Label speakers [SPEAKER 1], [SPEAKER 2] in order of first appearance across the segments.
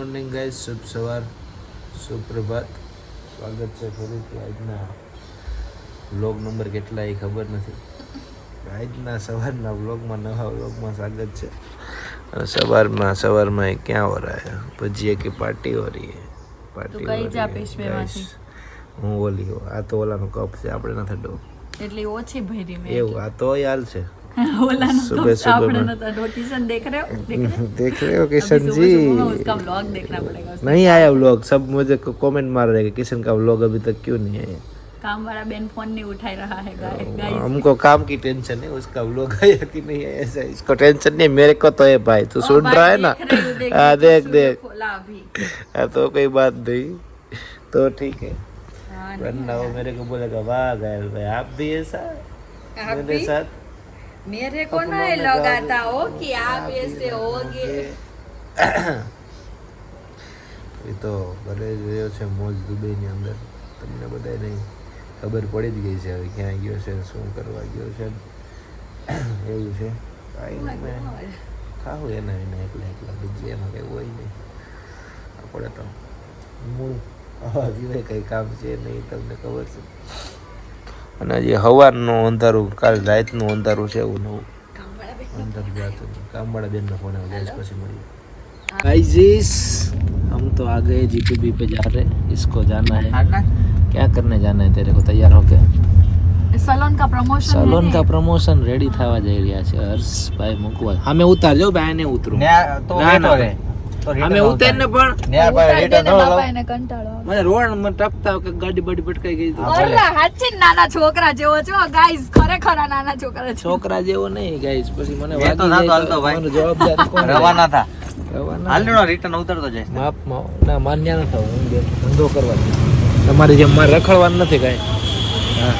[SPEAKER 1] Morning guys, શુભ સવાર, સુપ્રભાત. સ્વાગત છે ફરીથી આજના વ્લોગ નંબર કેટલા એ ખબર નથી. આજના સવારના વ્લોગમાં, નવા વ્લોગમાં સ્વાગત છે. અને સવારમાં ક્યાં हो रहा है? भजिया की पार्टी हो रही है. पार्टी हो रही है. હું ઓલી આ તો ઓલાનો કપ છે, આપણે નથી ડો
[SPEAKER 2] એટલી ઓછી ભરી મેં
[SPEAKER 1] એવું આ તો યાર છે
[SPEAKER 2] ओलानो
[SPEAKER 1] सुबह
[SPEAKER 2] कब आपने ना तो नोटिशन देख रहे हो
[SPEAKER 1] किशन जी?
[SPEAKER 2] उसका व्लॉग देखना पड़ेगा उसका।
[SPEAKER 1] नहीं आया व्लॉग, सब मुझे कमेंट मार रहे हैं कि किशन का व्लॉग अभी तक क्यों नहीं आया.
[SPEAKER 2] काम वाला बेन फोन नहीं उठा रहा है गाइस।
[SPEAKER 1] हमको काम की टेंशन है, उसका व्लॉग आया कि नहीं आया ऐसा इसको टेंशन नहीं, मेरे को तो है भाई. तू सुन रहा है ना? हाँ देख हाँ तो कोई बात नहीं, तो ठीक है. वरना वो मेरे को बोलेगा वाह गायल भाई आप भी ऐसा मेरे साथ.
[SPEAKER 2] मेरे को ना लगाता हो कि आप ऐसे होगे.
[SPEAKER 1] એ તો ભલે રહ્યો છે મોજ દુબઈની અંદર. તમને બધાને ખબર પડી જ ગઈ છે હવે ક્યાં ગયો છે, શું કરવા ગયો છે. એવું છે કાંઈ નહીં, મેં ખાવું એના વિના એકલા બીજું એમાં કંઈ હોય નહીં. આપણે તો મૂળ આવા સિવાય કંઈ કામ છે નહીં, તમને ખબર છે. અને હજી સવારનું અંધારું, કાલ રાતનું અંધારું છે એવું નવું અંધારું જાતું નહીં. કામવાળા બેનનો ફોન આવે, ગેસ પછી મળીએ. गाइस हम तो आ गए G2B पे जा रहे हैं, इसको जाना है. क्या करने जाना है तेरे को? तैयार हो गया?
[SPEAKER 2] सलोन का प्रमोशन
[SPEAKER 1] सलोन का प्रमोशन रेडी થવા જઈ રહ્યા છે. હર્ષભાઈ મૂકવા સામે ઉતારજો, ભાઈ ને ઉતરું અમે ઉતારને પણ
[SPEAKER 2] કંટાળો
[SPEAKER 1] મને રોડ માં ટપતા કે ગાડી બાડી ભટકાઈ ગઈ.
[SPEAKER 2] ઓલા હાચી નાના છોકરા જેવો છો ગાઈસ, ખરેખર નાના છોકરા છો.
[SPEAKER 1] છોકરા જેવો નહીં ગાઈસ, પછી મને વાગી જાય તો જવાબદારી કોણ?
[SPEAKER 3] રવાના થા
[SPEAKER 1] રવાના
[SPEAKER 3] હાલનો રિટર્ન ઉતરતો જાય.
[SPEAKER 1] માપમાં ના માન્ય ન થાવ, હું ધંધો કરવા તમારી જેમ મારે રખડવાનું નથી કાંઈ. हाँ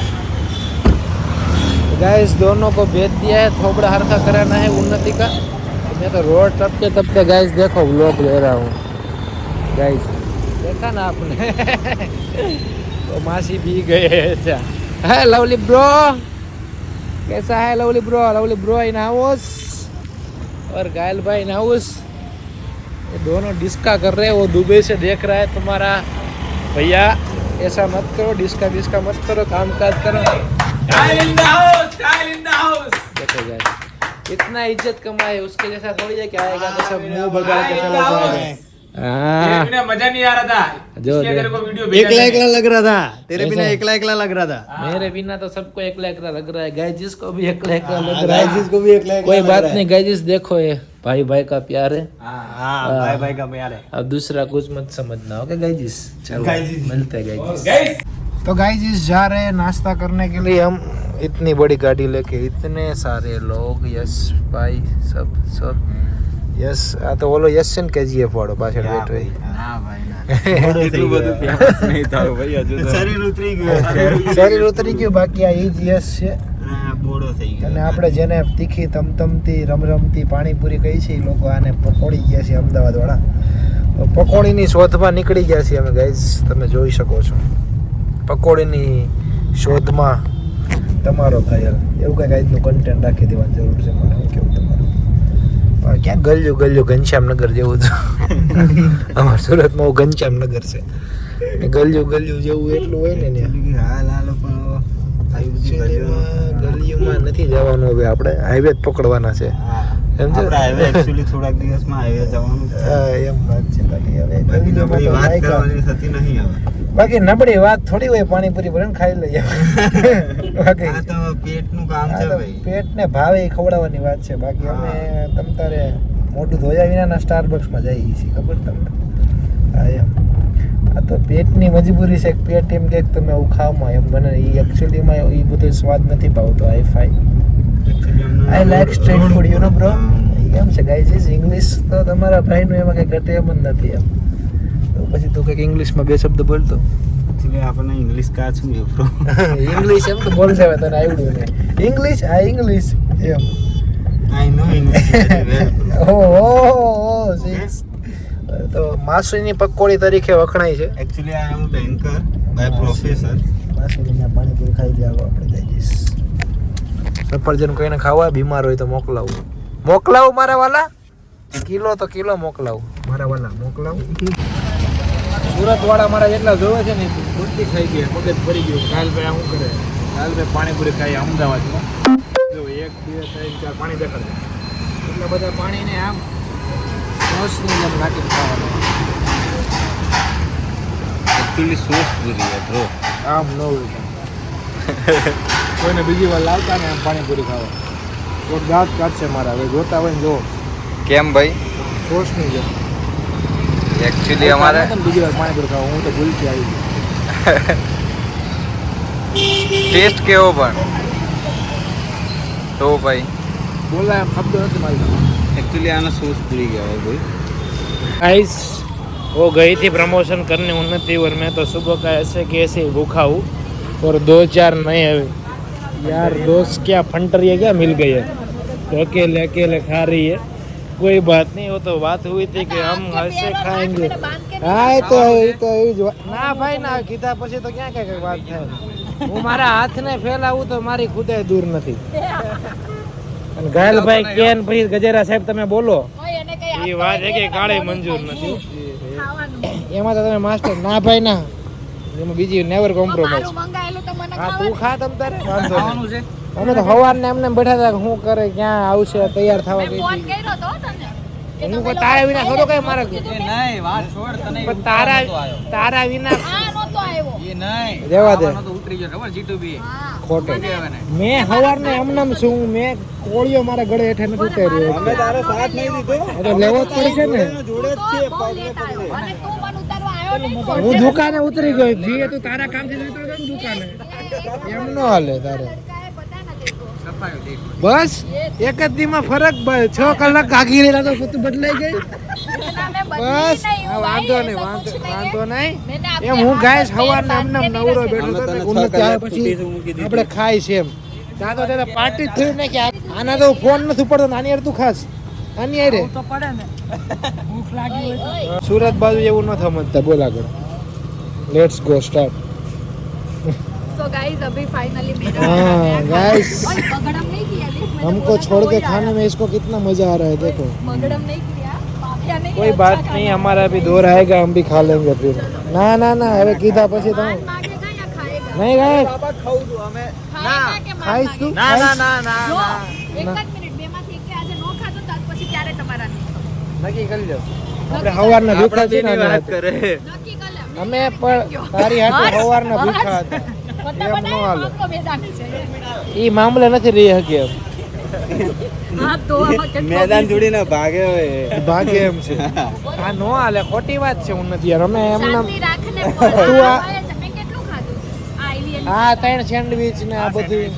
[SPEAKER 1] गाइस दोनों को भेज दिया है, थोबड़ा हरखा कराना है उन्नति का. मैं तो रोड टपके टपके गाइस देखो व्लॉग ले रहा हूँ गाइस. देखा ना आपने तो मासी भी गए हैं. है लवली ब्रो, कैसा है लवली ब्रो इन हाउस और घायल भाई इन हाउस. ये दोनों डिस्का कर रहे हैं, वो दुबई से देख रहा है तुम्हारा भैया. ऐसा मत करो, डिस्का मत करो, काम काज करो. देखो गाइस इतना इज्जत कमाए, उसके जैसा थोड़ी है क्या आएगा तो सब मुंह बगाड़ के चला जाएगा.
[SPEAKER 3] मजा नहीं आ रहा था,
[SPEAKER 1] जो
[SPEAKER 3] तेरे को वीडियो
[SPEAKER 1] एकला लग रहा था,
[SPEAKER 3] तेरे बिना एकला लग रहा था.
[SPEAKER 1] मेरे बिना तो सबको एकला लग रहा है. गाइस जिसको भी एकला लग रहा है, जिसको भी एकला कोई बात नहीं. गाइस देखो ये भाई का प्यार है.
[SPEAKER 3] हाँ भाई का प्यार है.
[SPEAKER 1] अब दूसरा कुछ मत समझना. ओके गाइस, चलो मिलते हैं गाइस. तो गाइस जा रहे हैं नाश्ता करने के लिए हम. इतनी बड़ी गाड़ी लेके इतने सारे लोग. यस भाई सब यस. આ તો ઓલો યસ છે ને KGF વાળો પાછળ બેઠો છે.
[SPEAKER 3] હા ભાઈ એટલું બધું પ્યાસ નહીં થાવ ભાઈ, હજુ તો
[SPEAKER 1] શરીર ઉતરી ગયું, બાકી આ ઈ જ યસ છે.
[SPEAKER 3] બોડો થઈ ગયો.
[SPEAKER 1] અને આપણે જેને તીખી તમતમતી રમરમતી પાણીપુરી કહી છે, એ લોકો આને પકોડી ગયા છે અમદાવાદ વાળા. પકોડીની શોધમાં નીકળી ગયા છીએ અમે ગાઈઝ, તમે જોઈ શકો છો. પકોડીની શોધમાં તમારો ઘાયલ, એવું કંઈક આજનું કન્ટેન્ટ રાખી દેવાની જરૂર છે મને. હું કેવું તમારું? ક્યાં ગલ્યું ઘનશ્યામનગર જેવું છે અમારા સુરતમાં. ઘનશ્યામનગર છે, ગલ્યું જેવું એટલું હોય ને ગલીઓમાં નથી જવાનું. હવે આપણે હાઈવે જ પકડવાના છે. એમ છે
[SPEAKER 3] થોડાક દિવસમાં હાઈવે જવાનું.
[SPEAKER 1] એમ વાત છે. બાકી હવે
[SPEAKER 3] વાત કરવાની થતી નહીં હવે.
[SPEAKER 1] બાકી નબળી વાત થોડી હોય, પાણીપુરી ભરીને ખાઈ લઈએ. બાકી
[SPEAKER 3] આ તો પેટનું કામ છે ભાઈ,
[SPEAKER 1] પેટને ભાવે એ ખવડાવવાની વાત છે. બાકી અમે તમ તારે મોઢું ધોયા વિનાના સ્ટારબક્સમાં જઈએ છીએ, ખબર તમને? હા એમ. આ તો પેટની મજબૂરી છે. પેટ એમ કે તમે આવું ખાવામાં એમ મને એ એકચ્યુઅલીમાં એ બધો સ્વાદ નથી ભાવતો. I like street food you know bro. એમ છે ગાઈઝ, ઇંગ્લિશ તો તમારા ભાઈનું એમાં કંઈ ઘટે એમ જ નથી એમ. તો પછી તું કંઈક ઇંગ્લિશમાં બે શબ્દ બોલતો.
[SPEAKER 3] એટલે આપણને ઇંગ્લિશ કા છું બ્રો.
[SPEAKER 1] ઇંગ્લિશ એમ તો બોલ દેવા, તને આવડ્યું ને ઇંગ્લિશ. આ ઇંગ્લિશ એમ.
[SPEAKER 3] I know English.
[SPEAKER 1] ઓહો સિક્સ. તો માસુની પકોડી તરીકે વખણાય છે.
[SPEAKER 3] Actually I am banker by professor.
[SPEAKER 1] માસુની પાણીપુરી ખાઈ જાવ આપણે જઈશ. સફરજન કોઈને ખાવા બીમાર હોય તો મોકલાવું મારા વાલા. કિલો તો કિલો મોકલાવું મારા વાલા મોકલાવું. સુરત વાળા મારા જેટલા જોવે છે ને ઉલટી ખાઈ ગઈ, મગજ ભરી ગયું. કાલભાઈ શું કરે, કાલભાઈ પાણીપુરી ખાઈ અમદાવાદમાં. જો 1 2 3 4 પાણી દેખાડે એટલે બધા પાણીને આમ સોસની જેમ નાખીને ખાવાનું.
[SPEAKER 3] એકચ્યુઅલી સોસ પૂરી છે બ્રો.
[SPEAKER 1] આમ ન હોય કોઈને બીજી વાર લાવતા ને આમ પાણીપુરી ખાવા તો દાંત કાઢશે મારા. હવે જોતા હોય ને જો
[SPEAKER 3] કેમ ભાઈ?
[SPEAKER 1] સોસની જેમ
[SPEAKER 3] એકચ્યુઅલી અમારે
[SPEAKER 1] બીજી વાર પાણીપુરી ખાવા હું તો ભૂલથી આવી ગયો.
[SPEAKER 3] ટેસ્ટ કેવો પણ તો ભાઈ
[SPEAKER 1] બોલા એમ શબ્દ નથી મારી.
[SPEAKER 3] एक्चुअली आना सोच पूरी गया है कोई
[SPEAKER 1] गाइस वो गई थी प्रमोशन करने उन्नति और मैं तो सुबह का ऐसे कि ऐसे ही भूखा हूँ और 2-4 नए यार दोस्त क्या फंटर ये क्या मिल गई है तो अकेले अकेले खा रही है. कोई बात नहीं, वो तो बात हुई थी कि हम ऐसे खाएंगे. हाँ तो ના ભાઈ ના કીધા પછી તો ક્યાં કઈ વાત થાય. હું મારા હાથને ફેલાવું તો મારી ખુદાય દૂર નથી. અને ઘાયલભાઈ કેન પછી ગજેરા સાહેબ તમે બોલો એ વાત છે કે કાળે મંજૂર નથી એમાં તો તમે માસ્ટર. ના ભાઈ ના, એમાં બીજી નેવર કોમ્પ્રોમાઇઝ. હા તું ખા તમ તારે વાંધો નહીં. અમે તો સવારને એમને બેઠા હતા કે શું કરે ક્યાં આવશે તૈયાર થવા ગઈ હતી. હું કોઈ તારા વિના થોડો કઈ મારે
[SPEAKER 3] नहीं बात छोड़ तने
[SPEAKER 1] પણ તારા વિના
[SPEAKER 3] ये नहीं
[SPEAKER 1] રહેવા દે
[SPEAKER 3] तो उतरी गया खबर जीटू भी
[SPEAKER 1] ખોટો. મેં સવારને એમનેમ છું, મેં કોળીઓ મારા ગળે હેઠે નથી ઉતાર્યો.
[SPEAKER 3] हमें तारो साथ नहीं दी तो
[SPEAKER 1] તો લેવો જ પડશે ને.
[SPEAKER 3] जोड़े छे पगले पगले
[SPEAKER 1] હું દુકાને ઉતરી ગયો જી તું તારા કામથી ઉતરો તો દુકાને એમ ન હાલે તારે. બસ એક જ દીમાં ફરક 6 કલાક કાગી રહેલા તો તું બદલાઈ ગઈ. બસ આ વાંધો નહીં વાંધો નહીં. એમ હું ગાઈસ સવારને એમને નવરો બેઠો હતો ને ઉન્નતિ આવે પછી આપણે ખાઈ છે એમ ત્યાં તો ત્યારે પાર્ટી થઈ ને કે આના તો ફોન નથી પડતો. આની યાર તું ખાસ આની યાર તો પડે ને ભૂખ લાગી હોય. સુરત બાજુ એવું ન સમજતા. બોલ આગળ. Let's go start.
[SPEAKER 2] So guys, अभी फाइनली मेरा
[SPEAKER 1] हाँ गाइस
[SPEAKER 2] मगड़म नहीं किया देख मैंने
[SPEAKER 1] हमको
[SPEAKER 2] बोला
[SPEAKER 1] छोड़
[SPEAKER 2] था,
[SPEAKER 1] के
[SPEAKER 2] वो
[SPEAKER 1] खाने में इसको कितना मजा आ रहा है देखो.
[SPEAKER 2] मगड़म नहीं किया माफिया नहीं
[SPEAKER 1] कोई बात नहीं, हमारा भी दौर आएगा, हम भी खा लेंगे फिर. ना ना ना હવે કીધા પછી તો
[SPEAKER 2] मांगेगा या खाएगा
[SPEAKER 1] નહીં ગાય
[SPEAKER 3] बाबा खाऊ दो हमें
[SPEAKER 2] खाएगा के
[SPEAKER 1] ખાઈશ તું
[SPEAKER 3] ना ना ना ना
[SPEAKER 2] જો એક જ મિનિટ બે માંથી એક આજે નો ખાધો તો પછી ક્યારે તમારા નહીં
[SPEAKER 1] નક્કી કરી લો. આપણે સવારના ભૂખા છે ને
[SPEAKER 3] बात करे
[SPEAKER 2] નક્કી કર લે
[SPEAKER 1] અમે પણ તારી હાથે સવારના ભૂખા હતા.
[SPEAKER 2] मतलब
[SPEAKER 1] એમ નો હાલે.
[SPEAKER 2] मामलो मैदान છે
[SPEAKER 1] ઈ મામલે નથી રહી હકી એમ.
[SPEAKER 2] હા તો આમાં કેટલો
[SPEAKER 3] मैदान जोड़ी ना भागे हुए
[SPEAKER 1] ભાગે એમ છે. આ નો હાલે, ખોટી વાત છે. હું નથી યાર અમે એમને
[SPEAKER 2] શાંતિ રાખને
[SPEAKER 1] તું
[SPEAKER 2] બોલ
[SPEAKER 1] આ-
[SPEAKER 2] તમે કેટલું ખાધું આ એલિયન
[SPEAKER 1] આ 3 સેન્ડવિચ ને આ બધું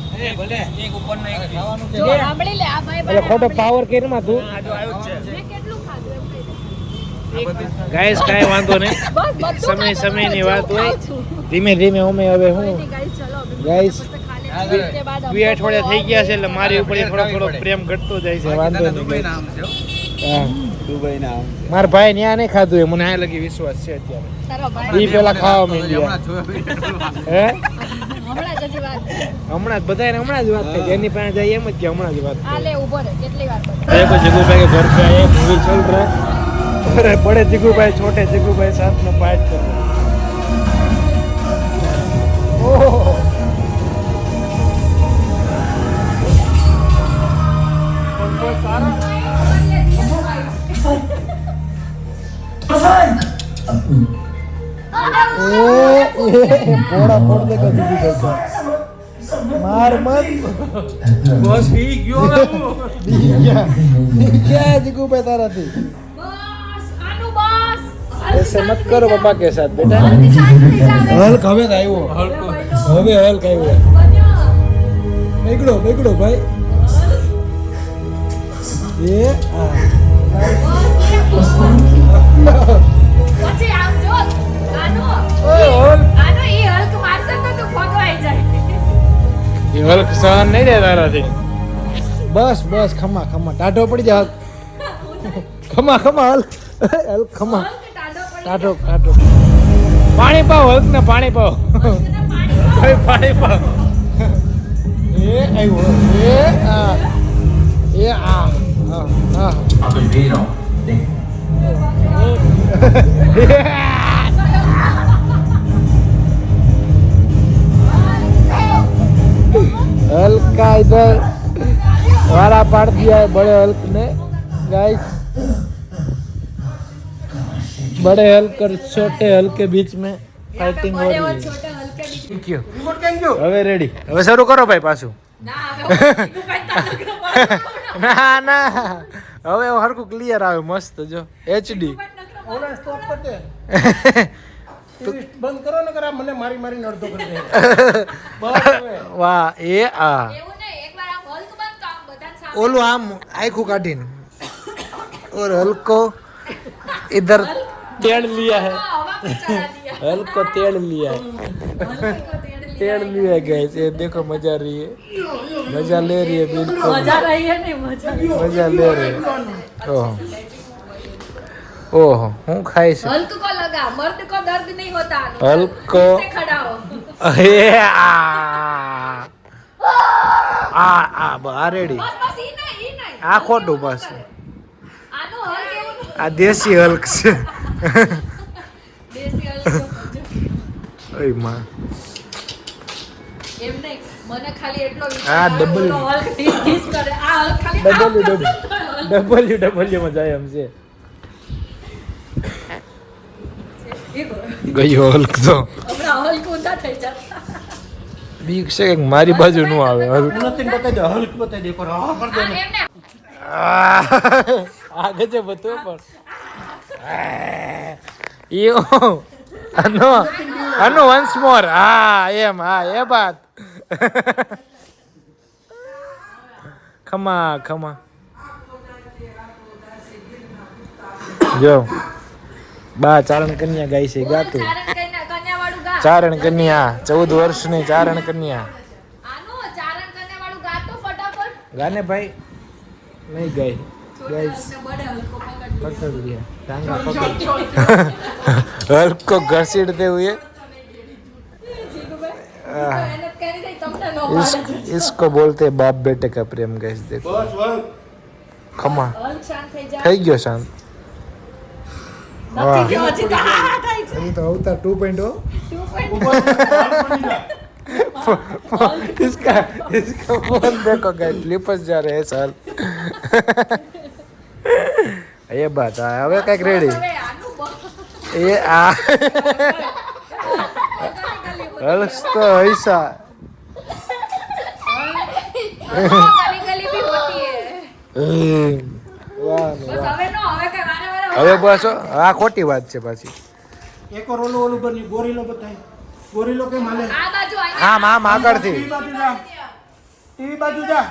[SPEAKER 2] જો સાંભળી લે આ ભાઈ
[SPEAKER 1] એટલે ખોટો પાવર કેરમાં તું
[SPEAKER 2] મેં કેટલું ખાધું એમ કહી દે
[SPEAKER 1] ગાઈસ કાંઈ વાંધો નહીં.
[SPEAKER 2] બસ બધું
[SPEAKER 1] સમયની વાત હોય. ધીમે ધીમે અમે હવે હું
[SPEAKER 2] ગાઈસ ચલો
[SPEAKER 1] ગાઈસ
[SPEAKER 2] उसके बाद हम
[SPEAKER 1] 2 અઠવાડિયા થઈ ગયા છે એટલે મારી ઉપર થોડો પ્રેમ ઘટતો જાય છે. વાંધો
[SPEAKER 3] दुबई
[SPEAKER 1] નહીં.
[SPEAKER 3] नाम से
[SPEAKER 1] હા.
[SPEAKER 3] दुबई नाम
[SPEAKER 1] મારા ભાઈ ન્યા નહીં ખાધું એ મને આ લગી વિશ્વાસ છે અત્યારે.
[SPEAKER 2] તારો ભાઈ
[SPEAKER 1] ઈ પેલા ખાવા માંડ્યા
[SPEAKER 3] हमारा छोड़
[SPEAKER 1] હે
[SPEAKER 2] હમણાં જ હજી વાત
[SPEAKER 1] હમણાં જ બધાને હમણાં જ વાત થઈ. જેની પાસે જાય એમ જ કે હમણાં જ વાત
[SPEAKER 2] આ લે ઊભો રહે કેટલી વાર બોલ
[SPEAKER 1] देखो जिगू भाई के घर पे आए, मूवी चल रहा है. अरे बड़े जिगू भाई छोटे जिगू भाई साथ में बात कर रहे हैं. ओह फोड़ा फोड़ देगा जिगू भाई का. मार मत
[SPEAKER 3] बॉस भी क्यों
[SPEAKER 1] क्या है जिगू भाई तारा थी.
[SPEAKER 2] બસ આનું બસ
[SPEAKER 1] ऐसे मत करो पापा के साथ बेटा. હલ્ક હવે આવ્યો. હવે હલ્ક આવ્યો. બેગડો ભાઈ. એ આ
[SPEAKER 2] પછી આમ જો આનો
[SPEAKER 1] ઓય હલ્ક.
[SPEAKER 2] આનો ઈ હલ્ક મારશે તો તું ભગવાઈ જાય
[SPEAKER 1] એ હલ્ક સહન નહીં દે તારાથી. બસ ખમા ટાઢો પડી જા. ખમા હલ્ક ખમા
[SPEAKER 2] ટાઢો પડી
[SPEAKER 1] ટાઢો પાણી પાવ હલ્ક ને પાણી પાવ. ભાઈ પાણી પાવ. એ આવ્યો. એ આ हल्क का इधर वारा पाड़ दिया है बड़े हल्क ने गाइस। बड़े हल्क और छोटे हल्क के बीच में फाइटिंग हो रही है।
[SPEAKER 2] छोटे हल्के बीच
[SPEAKER 1] क्यों હવે રેડી હવે શરૂ કરો ભાઈ પાછું
[SPEAKER 2] ના હવે ટીકુ ભાઈ
[SPEAKER 1] ના ના હવે હરખું ક્લિયર આવે મસ્ત જો એચડી
[SPEAKER 4] ઓલા સ્ટોપ કર દે ટીવી બંધ કરો ને કરા મને મારી મારી અડધો કરી દે બસ હવે
[SPEAKER 1] વાહ એ આ
[SPEAKER 2] એવું નહીં એકવાર આ હલ્ક બંધ તો આમ બધાને સામે
[SPEAKER 1] ઓલું આમ આખું કાઢીને और हल्को इधर तेड़ लिया है
[SPEAKER 2] हवा में चला दिया
[SPEAKER 1] हल्को तेड़ लिया है तेड़ लिया है गाइस ये देखो मजा रही है मजा ले रही है बिल्कुल
[SPEAKER 2] मजा रही है नहीं मजा
[SPEAKER 1] मजा ले रही है ओह ओह હું ખાઈ છે
[SPEAKER 2] हल्क को लगा मर्द को दर्द नहीं होता
[SPEAKER 1] हल्क को
[SPEAKER 2] से खड़ा हो
[SPEAKER 1] એ આ રેડી
[SPEAKER 2] बस बस ई नहीं
[SPEAKER 1] આ ખોટું બસ
[SPEAKER 2] આનો હલ્ક એવું
[SPEAKER 1] આ દેશી હલ્ક છે
[SPEAKER 2] દેશી હલ્ક
[SPEAKER 1] ઓય માં
[SPEAKER 2] એમ નહીં મને ખાલી એટલો
[SPEAKER 1] આ ડબલ
[SPEAKER 2] હલ્ક ટીસ કરે આ હલ્ક ખાલી
[SPEAKER 1] ડબલ્યુ માં જાય એમ છે ગયો હલ્ક તો
[SPEAKER 2] હમણાં હલ્ક ઊંધા થઈ જતા
[SPEAKER 1] બીક છે કે મારી બાજુ નું આવે હલ્ક
[SPEAKER 4] નથિંગ બતાઈ દે હલ્ક બતાઈ દે પર હા કર દે
[SPEAKER 2] એમને
[SPEAKER 1] આગે છે બતો પણ યો અનો વન્સ મોર હા એમ હા એ બાત ખમા ખમા જો બા ચારણ કન્યા ગાય છે ગાતું
[SPEAKER 2] કન્યા વાળું ગા
[SPEAKER 1] ચારણ કન્યા 14 વર્ષની ચારણ કન્યા
[SPEAKER 2] આનું ચારણ કન્યા વાળું ગા તો ફટાફટ
[SPEAKER 1] ગાને ભાઈ નહીં ગાય ગાઈસ
[SPEAKER 2] બડે હલ્કો પકડ
[SPEAKER 1] पकड़ लिया टांगा पकड़ हल्क को घसीटते हुए
[SPEAKER 2] મહેનત કરી દઈ તમને નો પાડે
[SPEAKER 1] इसको बोलते हैं बाप बेटे का प्रेम गाइस देखो
[SPEAKER 4] બસ બસ
[SPEAKER 1] खमा
[SPEAKER 2] હલ્ક શાંત થઈ જાય
[SPEAKER 1] થઈ ગયો શાંત
[SPEAKER 2] નથી ગયો હજી તો આ થાય છે
[SPEAKER 1] ये तो अवतार 2.0 इसका फोन देखो गाइस लिपस जा रहे हैं साल ये बात है હવે કઈક રેડી
[SPEAKER 2] હવે આનું બહુ
[SPEAKER 1] એ આ હલ્ક તો ऐसा
[SPEAKER 2] ગલી ગલી ભી હોતી હે
[SPEAKER 1] વાહ
[SPEAKER 2] બસ હવે નો હવે કઈ વારે વારે
[SPEAKER 1] હવે બસ આ ખોટી વાત છે પાછી
[SPEAKER 4] એક વાર ઓલું ઓલું બની ગોરીલો બતાય ગોરીલો કેમ હાલે
[SPEAKER 2] આ બાજુ
[SPEAKER 1] આમ આમ આગળથી
[SPEAKER 4] ટીવી બાજુ જા ટીવી બાજુ જા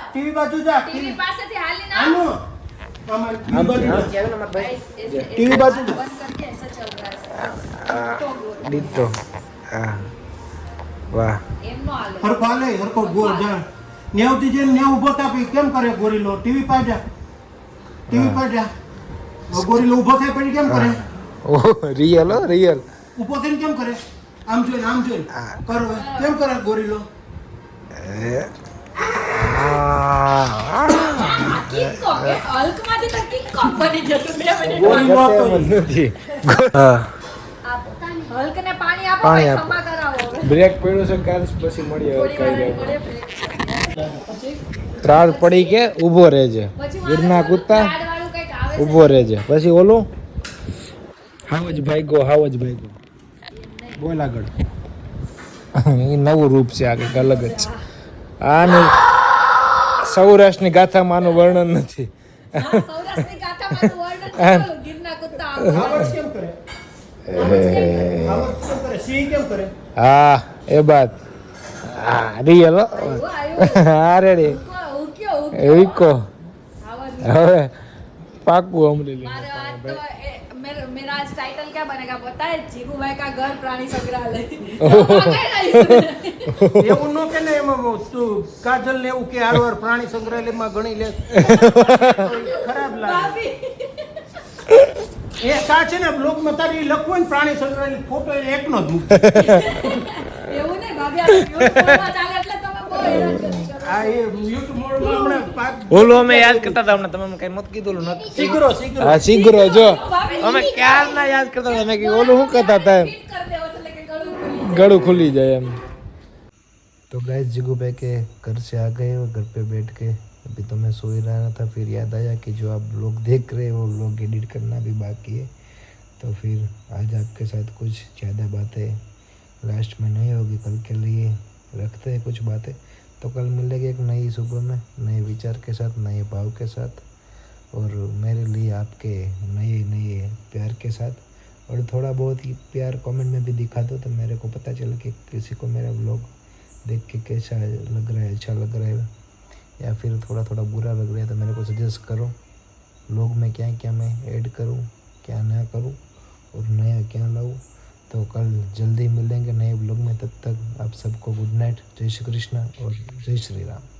[SPEAKER 4] ટીવી બાજુ જા
[SPEAKER 2] ટીવી પાસેથી હાલી ના
[SPEAKER 4] આનો અમાર ટીવી બાજુ જા ટીવી બાજુ જા
[SPEAKER 2] બંધ કરકે ऐसा चल रहा है
[SPEAKER 1] ડીટો હા વાહ
[SPEAKER 2] એમ નો હાલે
[SPEAKER 4] હરખો હાલે હરખો ગોળ જા નેવથી જઈને નેવ ઉભો થા પછી કેમ કરે ગોરીલો ટીવી પાડ જા ટીવી પાડ જા ગોરીલો ઉભો થાય પછી કેમ કરે
[SPEAKER 1] ઓ રિયલ હો રિયલ
[SPEAKER 4] ઉભો થઈને કેમ કરે આમ જોઈને કરો કેમ કરે ગોરીલો
[SPEAKER 2] કિંગ કોંગ હલ્ક માંથી તો કિંગ કોંગ બની જતું 2 મિનિટ
[SPEAKER 4] ગોરીલો હતો
[SPEAKER 1] નથી હા
[SPEAKER 2] હલ્ક ને પાણી આપો
[SPEAKER 1] પાણી
[SPEAKER 2] ભાઈ
[SPEAKER 1] આપો.
[SPEAKER 2] ખમા કરાવો હવે
[SPEAKER 1] બ્રેક પડ્યો છે કાલ પછી મળીએ
[SPEAKER 2] થોડી વાર
[SPEAKER 1] કઈ
[SPEAKER 2] પડે પછી
[SPEAKER 1] ત્રાસ પડી કે ઊભો રહેજે ગીરના કૂદતા
[SPEAKER 2] કાર્ડ વાળું કઈક આવે
[SPEAKER 1] ઊભો રહેજે પછી ઓલું હાવજ ભાઈગો બોલ આગળ એ નવું રૂપ છે આ કંઈક અલગ જ છે આનું સૌરાષ્ટ્રની ગાથામાં આનું વર્ણન નથી
[SPEAKER 2] સૌરાષ્ટ્રની ગાથામાં તો વર્ણન છે ગીરના કુત્તા
[SPEAKER 4] આવાજ કેમ કરે આવાજ કેમ કરે સિંહ કેમ કરે
[SPEAKER 1] હા એ બાત હા રિયલ હા રેડી
[SPEAKER 2] ઉક્યો
[SPEAKER 1] વીકો
[SPEAKER 2] આવાજ
[SPEAKER 1] હવે પાકું અમરેલી
[SPEAKER 2] मारे आज तो मेरा आज टाइटल क्या बनेगा पता है जीगू भाई का घर प्राणी संग्रहालय
[SPEAKER 4] એવું નો કે ને એમાં તું કાજલ ને એવું કે હારવાર પ્રાણી સંગ્રહાલયમાં ગણી લે ખરાબ લાગે એ કા છે ને બ્લોગમાં તારી લખવું ને પ્રાણી સંગ્રહાલય ફોટો એકનો જ મૂક
[SPEAKER 2] એવું નહીં ભાભી આ યુટ્યુબમાં ચાલે એટલે તમે બહુ હેરાન કરી કરો
[SPEAKER 4] આ એ YouTube મોડમાં હમણાં પાંચ
[SPEAKER 1] ઓલું અમે યાદ કરતા હતા હમણાં તમે કઈ મત કીધું ઓલું નથી
[SPEAKER 4] શીઘ્રો
[SPEAKER 1] હા શીઘ્રો જો અમે ક્યારના યાદ કરતા હતા મેં કીધું ઓલું શું કરતા હતા એમ
[SPEAKER 2] ફિટ कर दे એટલે કે ગળું
[SPEAKER 1] गड़ू खुली जाए हम तो गाइस जिगू भाई के घर से आ गए और घर पे बैठ के अभी तो मैं सो ही रहा था फिर याद आया कि जो आप लोग देख रहे हैं वो लोग एडिट करना भी बाकी है तो फिर आज आपके साथ कुछ ज़्यादा बातें लास्ट में नहीं होगी कल के लिए रखते हैं कुछ बातें तो कल मिलेगी एक नई सुबह में नए विचार के साथ नए भाव के साथ और मेरे लिए आपके नए नए प्यार के साथ और थोड़ा बहुत ही प्यार कमेंट में भी दिखा दो तो मेरे को पता चले कि किसी को मेरा व्लॉग देख के कैसा लग रहा है अच्छा लग रहा है या फिर थोड़ा थोड़ा बुरा लग रहा है तो मेरे को सजेस्ट करो व्लॉग में क्या क्या मैं ऐड करूं क्या ना करूं और नया क्या लाऊं तो कल जल्दी मिलेंगे नए व्लॉग में तब तक आप सबको गुड नाइट जय श्री कृष्ण और जय श्री राम।